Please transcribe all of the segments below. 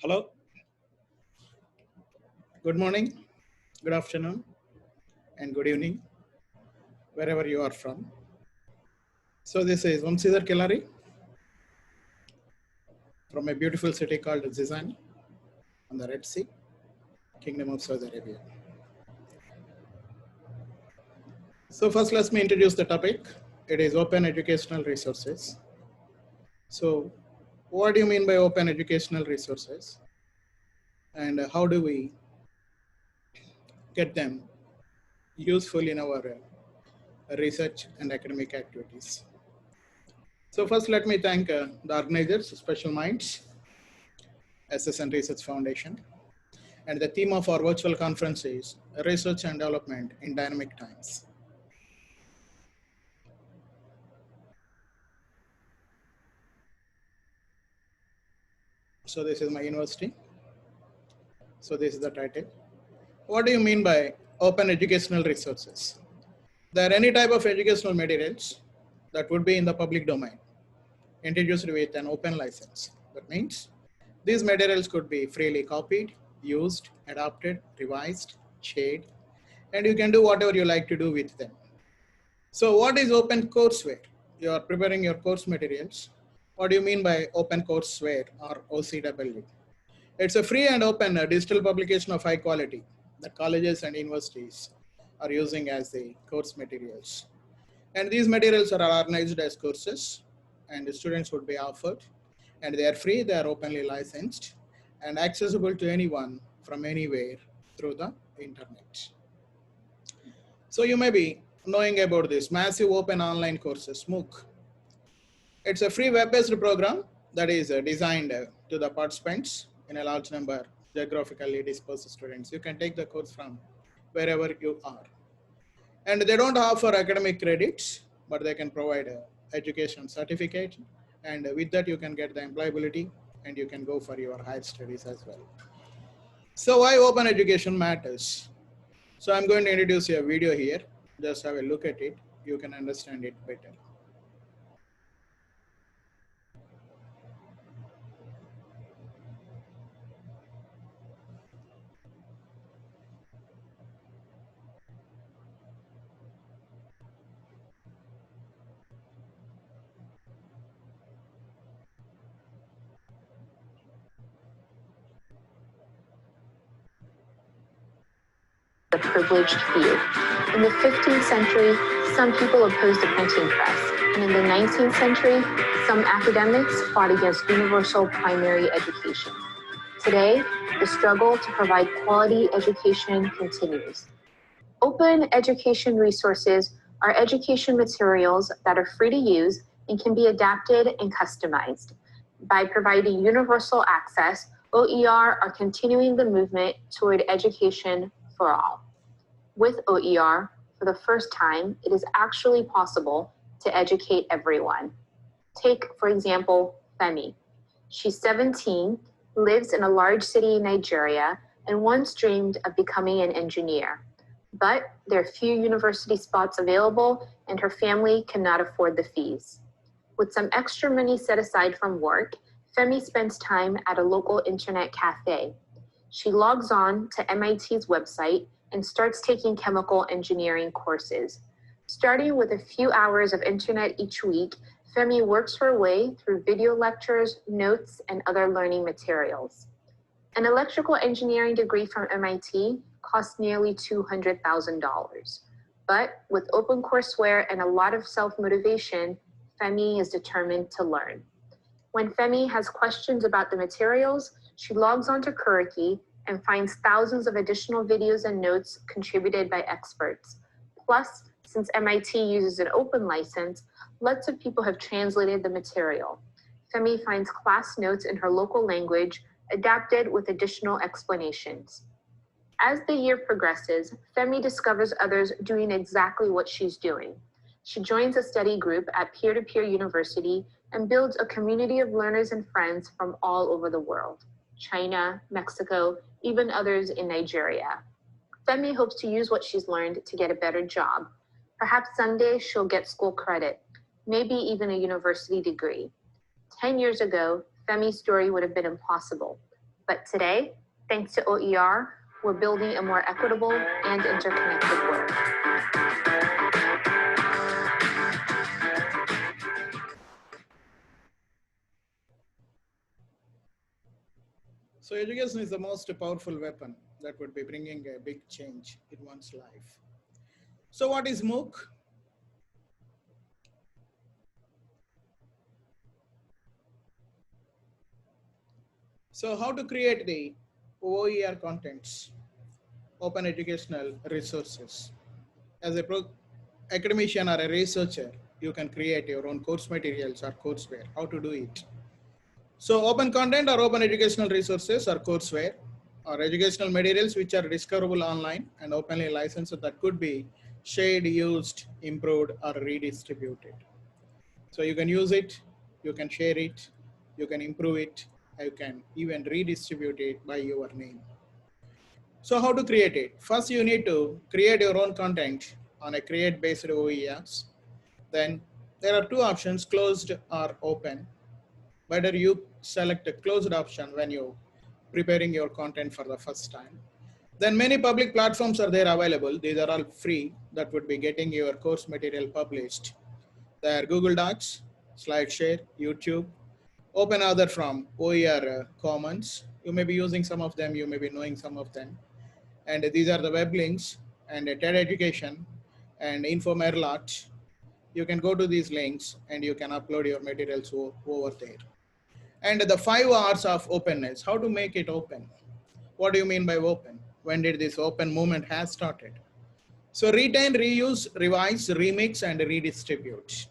Hello, good morning, good afternoon, and good evening, wherever you are from. So this is Vamsidhar Kelari from a beautiful city called Zizan on the Red Sea, Kingdom of Saudi Arabia. So first, let me introduce the topic. It is open educational resources. So what do you mean by open educational resources? And how do we get them useful in our research and academic activities? So first, let me thank the organizers, Special Minds, SS and Research Foundation. And the theme of our virtual conference is Research and Development in Dynamic Times. So this is my university. So this is the title. What do you mean by open educational resources? There are any type of educational materials that would be in the public domain, introduced with an open license. That means these materials could be freely copied, used, adapted, revised, shared, and you can do whatever you like to do with them. So what is open courseware? You are preparing your course materials. What do you mean by open courseware or OCW? It's a free and open digital publication of high quality that colleges and universities are using as the course materials. And these materials are organized as courses and the students would be offered, and they are free, they are openly licensed and accessible to anyone from anywhere through the internet. So you may be knowing about this massive open online courses, MOOC. It's a free web-based program that is designed to the participants in a large number geographically dispersed students. You can take the course from wherever you are. And they don't offer academic credits, but they can provide an education certificate. And with that, you can get the employability and you can go for your higher studies as well. So why open education matters? So I'm going to introduce you a video here. Just have a look at it. You can understand it better. The privileged few. In the 15th century, some people opposed the printing press, and in the 19th century, some academics fought against universal primary education. Today, the struggle to provide quality education continues. Open education resources are education materials that are free to use and can be adapted and customized. By providing universal access, OER are continuing the movement toward education for all. With OER, for the first time, it is actually possible to educate everyone. Take, for example, Femi. She's 17, lives in a large city in Nigeria, and once dreamed of becoming an engineer. But there are few university spots available, and her family cannot afford the fees. With some extra money set aside from work, Femi spends time at a local internet cafe. She logs on to MIT's website and starts taking chemical engineering courses. Starting with a few hours of internet each week, Femi works her way through video lectures, notes, and other learning materials. An electrical engineering degree from MIT costs nearly $200,000. But with OpenCourseWare and a lot of self-motivation, Femi is determined to learn. When Femi has questions about the materials, she logs onto Kuriki and finds thousands of additional videos and notes contributed by experts. Plus, since MIT uses an open license, lots of people have translated the material. Femi finds class notes in her local language, adapted with additional explanations. As the year progresses, Femi discovers others doing exactly what she's doing. She joins a study group at Peer-to-Peer University and builds a community of learners and friends from all over the world: China, Mexico, even others in Nigeria. Femi hopes to use what she's learned to get a better job. Perhaps someday she'll get school credit, maybe even a university degree. 10 years ago, Femi's story would have been impossible. But today, thanks to OER, we're building a more equitable and interconnected world. So education is the most powerful weapon that would be bringing a big change in one's life. So what is MOOC? So how to create the OER contents, open educational resources. As a academician or a researcher, you can create your own course materials or courseware. How to do it? So open content or open educational resources or courseware or educational materials which are discoverable online and openly licensed that could be shared, used, improved, or redistributed. So you can use it, you can share it, you can improve it, you can even redistribute it by your name. So how to create it? First, you need to create your own content on a create-based OERs. Then there are two options, closed or open. Whether you select a closed option when you're preparing your content for the first time. Then many public platforms are there available. These are all free that would be getting your course material published. There are Google Docs, SlideShare, YouTube, Open Other from OER Commons. You may be using some of them, you may be knowing some of them. And these are the web links and TED Education and InfoMerlot. You can go to these links and you can upload your materials over there. And the 5 R's of openness, how to make it open. What do you mean by open? When did this open movement has started? So retain, reuse, revise, remix, and redistribute.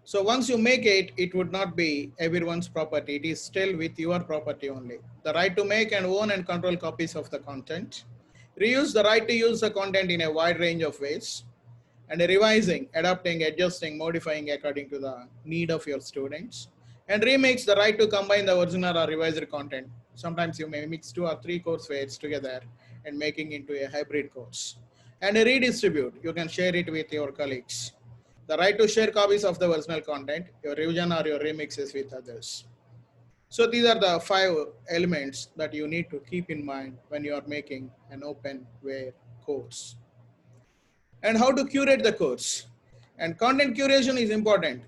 So once you make it, it would not be everyone's property. It is still with your property only. The right to make and own and control copies of the content. Reuse, the right to use the content in a wide range of ways. And revising, adapting, adjusting, modifying according to the need of your students. And remix, the right to combine the original or revised content. Sometimes you may mix 2 or 3 courseware together and making into a hybrid course. And redistribute, you can share it with your colleagues. The right to share copies of the original content, your revision or your remixes with others. So these are the 5 elements that you need to keep in mind when you are making an openware course. And how to curate the course. And content curation is important.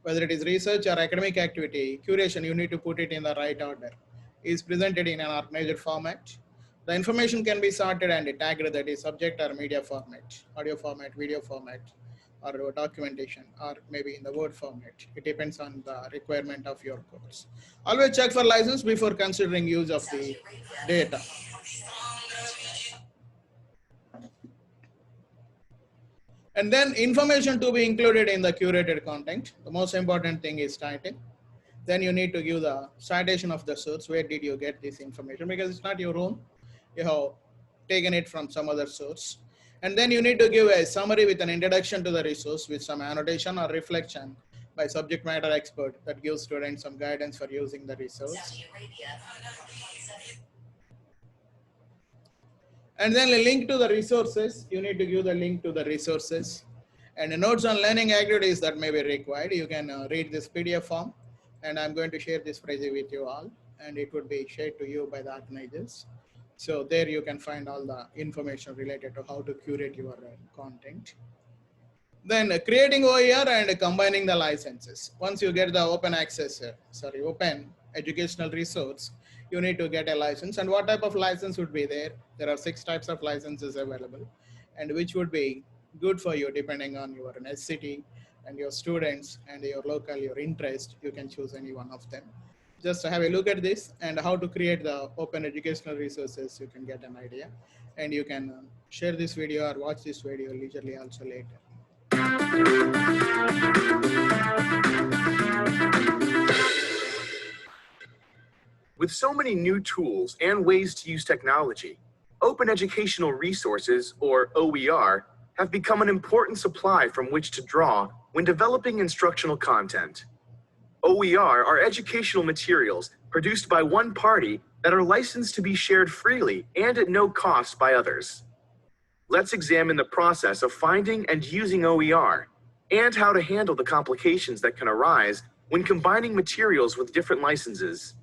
Whether it is research or academic activity, curation, you need to put it in the right order. It is presented in an organized format. The information can be sorted and tagged, that is subject or media format, audio format, video format, or documentation, or maybe in the Word format. It depends on the requirement of your course. Always check for license before considering use of the data. And then information to be included in the curated content. The most important thing is title. Then you need to give the citation of the source. Where did you get this information? Because it's not your own. You have taken it from some other source. And then you need to give a summary with an introduction to the resource with some annotation or reflection by subject matter expert that gives students some guidance for using the resource. And then a link to the resources. You need to give the link to the resources. And notes on learning activities that may be required. You can read this PDF form. And I'm going to share this preview with you all. And it would be shared to you by the organizers. So there you can find all the information related to how to curate your content. Then creating OER and combining the licenses. Once you get the open access, open educational resource, you need to get a license. And what type of license would be there? There are 6 types of licenses available, and which would be good for you depending on your SCT and your students and your local, your interest. You can choose any one of them. Just have a look at this and how to create the open educational resources. You can get an idea, and you can share this video or watch this video leisurely also later. With so many new tools and ways to use technology, open educational resources, or OER, have become an important supply from which to draw when developing instructional content. OER are educational materials produced by one party that are licensed to be shared freely and at no cost by others. Let's examine the process of finding and using OER and how to handle the complications that can arise when combining materials with different licenses.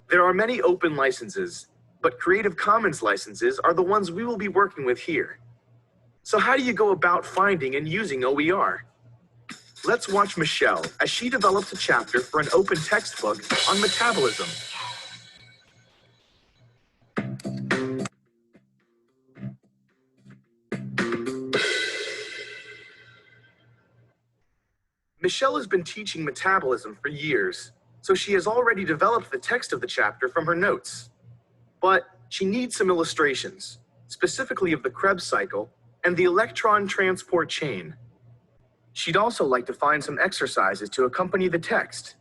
There are many open licenses, but Creative Commons licenses are the ones we will be working with here. So how do you go about finding and using OER? Let's watch Michelle as she develops a chapter for an open textbook on metabolism. Michelle has been teaching metabolism for years, so she has already developed the text of the chapter from her notes. But she needs some illustrations, specifically of the Krebs cycle and the electron transport chain. She'd also like to find some exercises to accompany the text.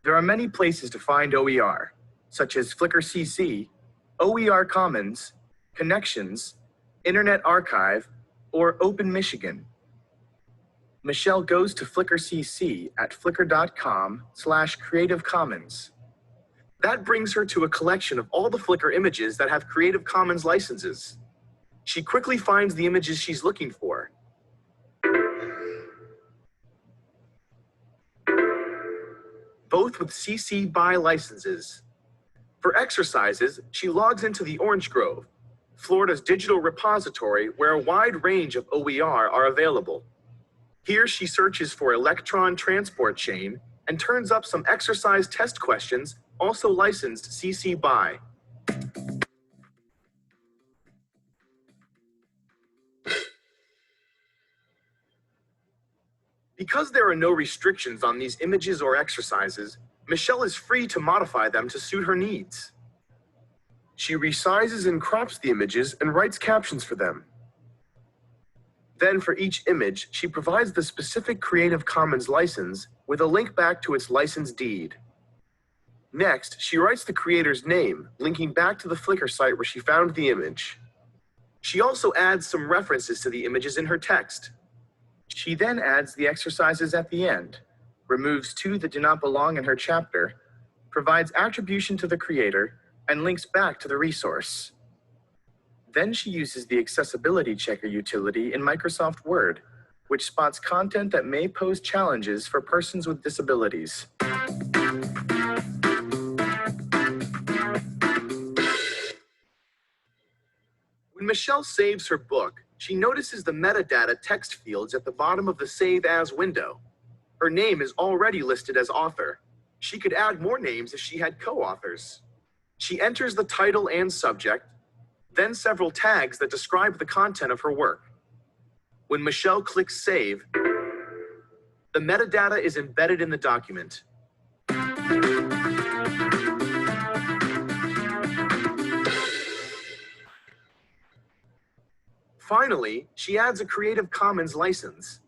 There are many places to find OER, such as Flickr CC, OER Commons, Connections, Internet Archive, or Open Michigan. Michelle goes to Flickr CC at flickr.com/Creative Commons. That brings her to a collection of all the Flickr images that have Creative Commons licenses. She quickly finds the images she's looking for. Both with CC BY licenses. For exercises, she logs into the Orange Grove, Florida's digital repository where a wide range of OER are available. Here she searches for electron transport chain and turns up some exercise test questions also licensed CC BY. Because there are no restrictions on these images or exercises, Michelle is free to modify them to suit her needs. She resizes and crops the images and writes captions for them. Then for each image, she provides the specific Creative Commons license with a link back to its license deed. Next, she writes the creator's name, linking back to the Flickr site where she found the image. She also adds some references to the images in her text. She then adds the exercises at the end, removes two that do not belong in her chapter, provides attribution to the creator, and links back to the resource. Then she uses the accessibility checker utility in Microsoft Word, which spots content that may pose challenges for persons with disabilities. When Michelle saves her book, she notices the metadata text fields at the bottom of the Save As window. Her name is already listed as author. She could add more names if she had co-authors. She enters the title and subject, then several tags that describe the content of her work. When Michelle clicks Save, the metadata is embedded in the document. Finally, she adds a Creative Commons license.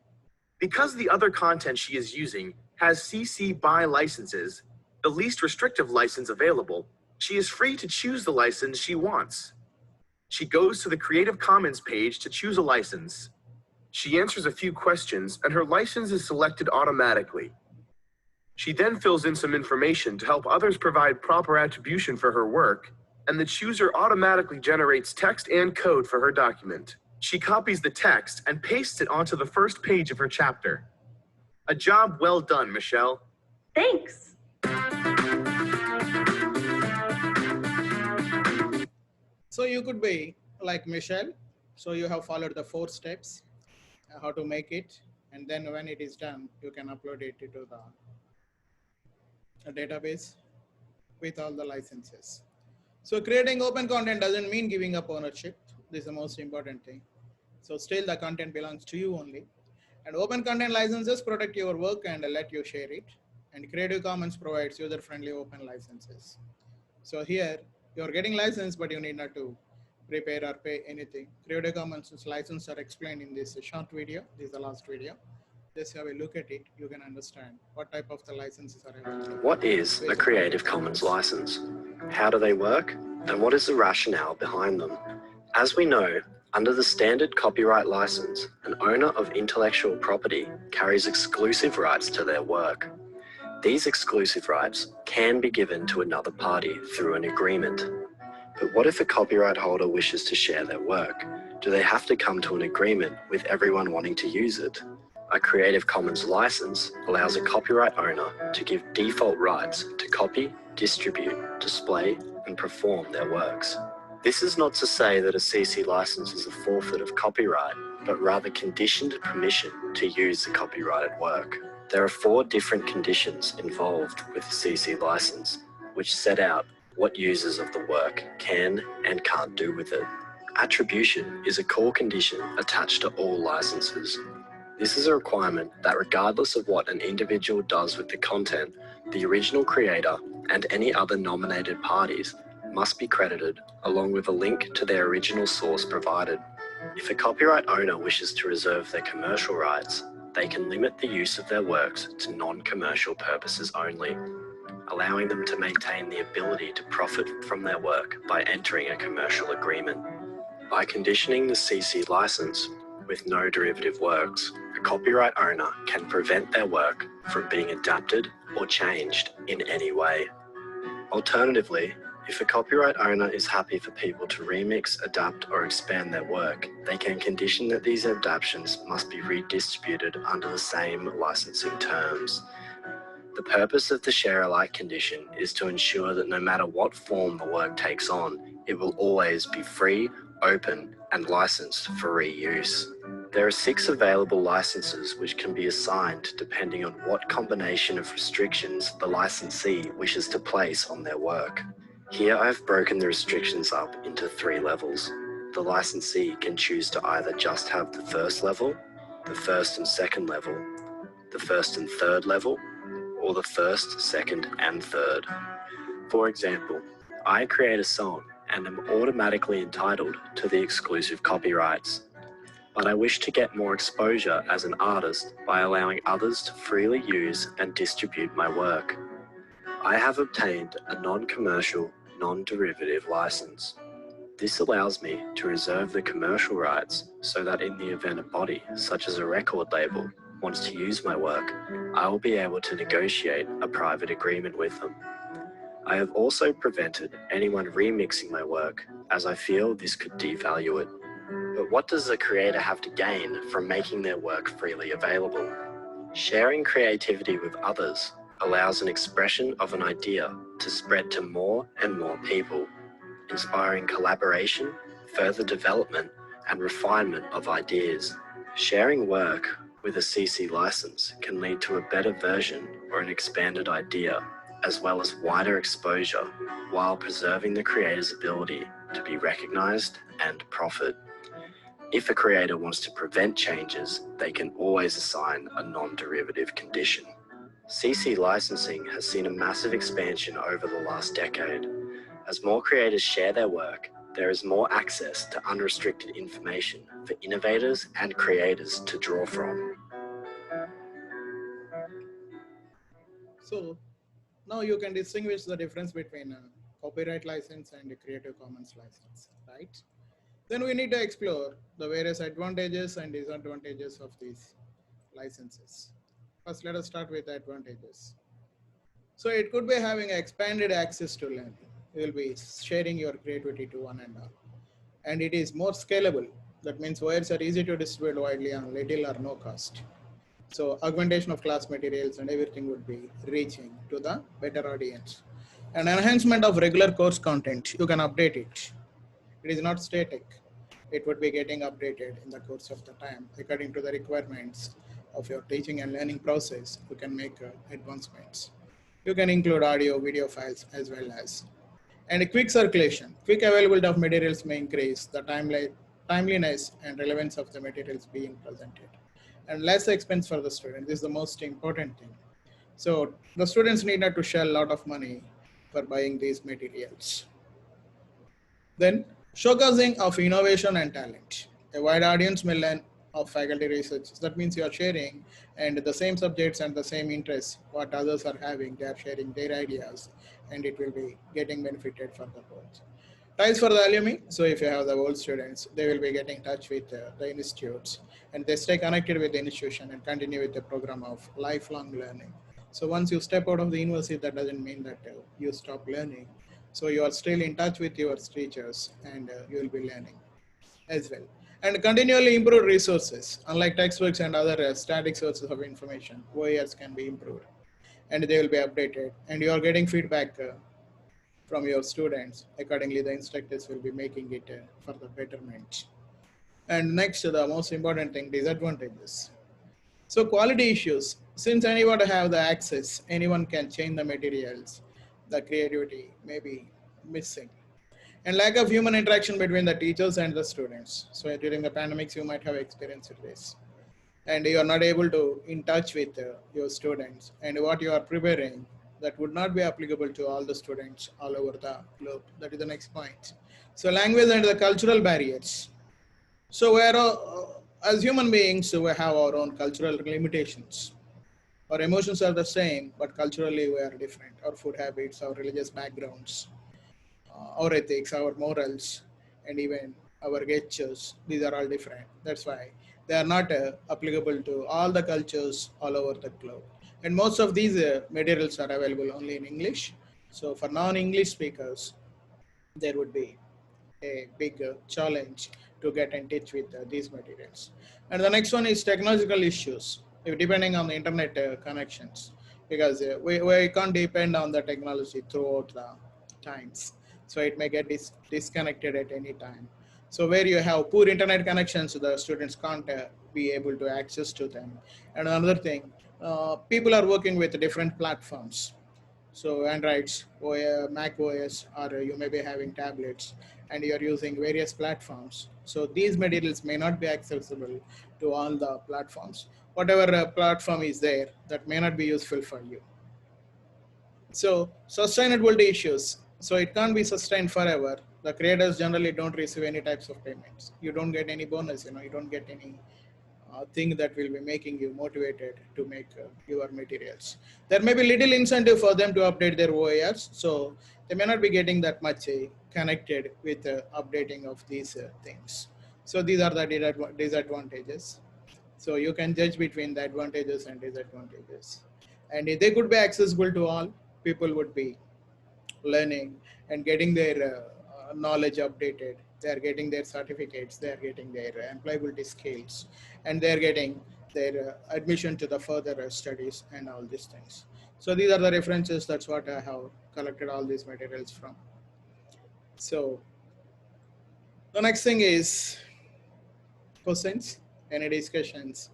Because the other content she is using has CC BY licenses, the least restrictive license available, she is free to choose the license she wants. She goes to the Creative Commons page to choose a license. She answers a few questions and her license is selected automatically. She then fills in some information to help others provide proper attribution for her work, and the chooser automatically generates text and code for her document. She copies the text and pastes it onto the first page of her chapter. A job well done, Michelle. Thanks. So you could be like Michelle. So you have followed the 4 steps, how to make it. And then when it is done, you can upload it to the database with all the licenses. So creating open content doesn't mean giving up ownership. This is the most important thing. So still the content belongs to you only. And open content licenses protect your work and let you share it. And Creative Commons provides user-friendly open licenses. So here you're getting license, but you need not to prepare or pay anything. Creative Commons license are explained in this short video. This is the last video. Just have a look at it. You can understand what type of the licenses are available. What is a Creative Commons license? How do they work? And what is the rationale behind them? As we know, under the standard copyright license, an owner of intellectual property carries exclusive rights to their work. These exclusive rights can be given to another party through an agreement. But what if a copyright holder wishes to share their work? Do they have to come to an agreement with everyone wanting to use it? A Creative Commons license allows a copyright owner to give default rights to copy, distribute, display, and perform their works. This is not to say that a CC license is a forfeit of copyright, but rather conditioned permission to use the copyrighted work. There are 4 different conditions involved with the CC license, which set out what users of the work can and can't do with it. Attribution is a core condition attached to all licenses. This is a requirement that regardless of what an individual does with the content, the original creator and any other nominated parties must be credited along with a link to their original source provided. If a copyright owner wishes to reserve their commercial rights, they can limit the use of their works to non-commercial purposes only, allowing them to maintain the ability to profit from their work by entering a commercial agreement. By conditioning the CC license with no derivative works, a copyright owner can prevent their work from being adapted or changed in any way. Alternatively, if a copyright owner is happy for people to remix, adapt, or expand their work, they can condition that these adaptations must be redistributed under the same licensing terms. The purpose of the share alike condition is to ensure that no matter what form the work takes on, it will always be free, open, and licensed for reuse. There are 6 available licenses which can be assigned depending on what combination of restrictions the licensee wishes to place on their work. Here I've broken the restrictions up into 3 levels. The licensee can choose to either just have the first level, the first and second level, the first and third level, or the first, second, and third. For example, I create a song and am automatically entitled to the exclusive copyrights, but I wish to get more exposure as an artist by allowing others to freely use and distribute my work. I have obtained a non-commercial, non-derivative license. This allows me to reserve the commercial rights so that in the event a body, such as a record label, wants to use my work, I will be able to negotiate a private agreement with them. I have also prevented anyone remixing my work, as I feel this could devalue it. But what does the creator have to gain from making their work freely available? Sharing creativity with others allows an expression of an idea to spread to more and more people, inspiring collaboration, further development, and refinement of ideas. Sharing work with a CC license can lead to a better version or an expanded idea, as well as wider exposure, while preserving the creator's ability to be recognized and profit. If a creator wants to prevent changes, they can always assign a non-derivative condition. CC licensing has seen a massive expansion over the last decade. As more creators share their work, there is more access to unrestricted information for innovators and creators to draw from. So now you can distinguish the difference between a copyright license and a Creative Commons license, right? Then we need to explore the various advantages and disadvantages of these licenses. First, let us start with the advantages. So it could be having expanded access to learning. You will be sharing your creativity to one and all. And it is more scalable. That means OERs are easy to distribute widely on little or no cost. So augmentation of class materials and everything would be reaching to the better audience. And enhancement of regular course content, you can update it. It is not static. It would be getting updated in the course of the time according to the requirements of your teaching and learning process. You can make advancements. You can include audio, video files as well as. And a quick circulation. Quick availability of materials may increase the timeliness and relevance of the materials being presented. And less expense for the student. This is the most important thing. So the students need not to shell a lot of money for buying these materials. Then showcasing of innovation and talent. A wide audience may learn of faculty research. That means you are sharing and the same subjects and the same interests what others are having, they are sharing their ideas and it will be getting benefited for the both. Ties for the alumni. So if you have the old students, they will be getting in touch with the institutes and they stay connected with the institution and continue with the program of lifelong learning. So once you step out of the university, that doesn't mean that you stop learning. So you are still in touch with your teachers and you will be learning as well. And continually improved resources, unlike textbooks and other static sources of information, OERs can be improved and they will be updated, and you are getting feedback from your students. Accordingly, the instructors will be making it for the betterment. And next, the most important thing, disadvantages. So quality issues, since anyone have the access, anyone can change the materials, the creativity may be missing. And lack of human interaction between the teachers and the students. So during the pandemics, you might have experienced this. And you are not able to in touch with your students, and what you are preparing that would not be applicable to all the students all over the globe. That is the next point. So language and the cultural barriers. So we are, as human beings, we have our own cultural limitations. Our emotions are the same, but culturally we are different. Our food habits, our religious backgrounds, our ethics, our morals, and even our gestures, these are all different. That's why they are not applicable to all the cultures all over the globe. And most of these materials are available only in English. So for non-English speakers, there would be a big challenge to get in touch with these materials. And the next one is technological issues, depending on the internet connections, because we can't depend on the technology throughout the times. So it may get disconnected at any time. So where you have poor internet connections, the students can't be able to access to them. And another thing, people are working with different platforms. So Androids, Mac OS, or you may be having tablets, and you're using various platforms. So these materials may not be accessible to all the platforms. Whatever platform is there, that may not be useful for you. So sustainability issues. So it can't be sustained forever. The creators generally don't receive any types of payments. You don't get any bonus, you don't get any thing that will be making you motivated to make your materials. There may be little incentive for them to update their OERs, so they may not be getting that much connected with updating of these things. So these are the disadvantages. So you can judge between the advantages and disadvantages. And if they could be accessible to all, people would be learning and getting their knowledge updated. They are getting their certificates, they are getting their employability skills, and they are getting their admission to the further studies and all these things. So these are the references. That's what I have collected all these materials from. So the next thing is questions, any discussions,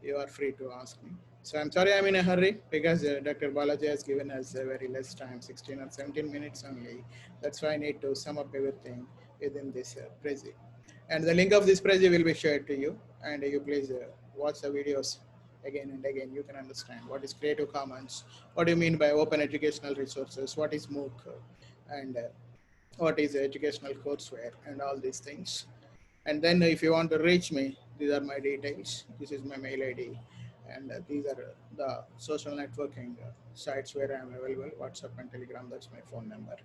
you are free to ask me. So I'm sorry I'm in a hurry because Dr. Balaji has given us a very less time, 16 or 17 minutes only. That's why I need to sum up everything within this prezi. And the link of this prezi will be shared to you, and you please watch the videos again and again. You can understand what is Creative Commons, what do you mean by open educational resources, what is MOOC, and what is educational courseware, and all these things. And then if you want to reach me, these are my details. This is my mail ID. And these are the social networking sites where I am available, WhatsApp and Telegram, that's my phone number.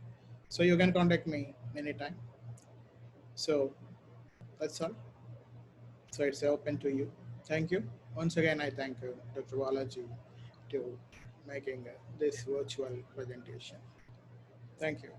So you can contact me anytime. So that's all. So it's open to you. Thank you. Once again, I thank Dr. Balaji to making this virtual presentation. Thank you.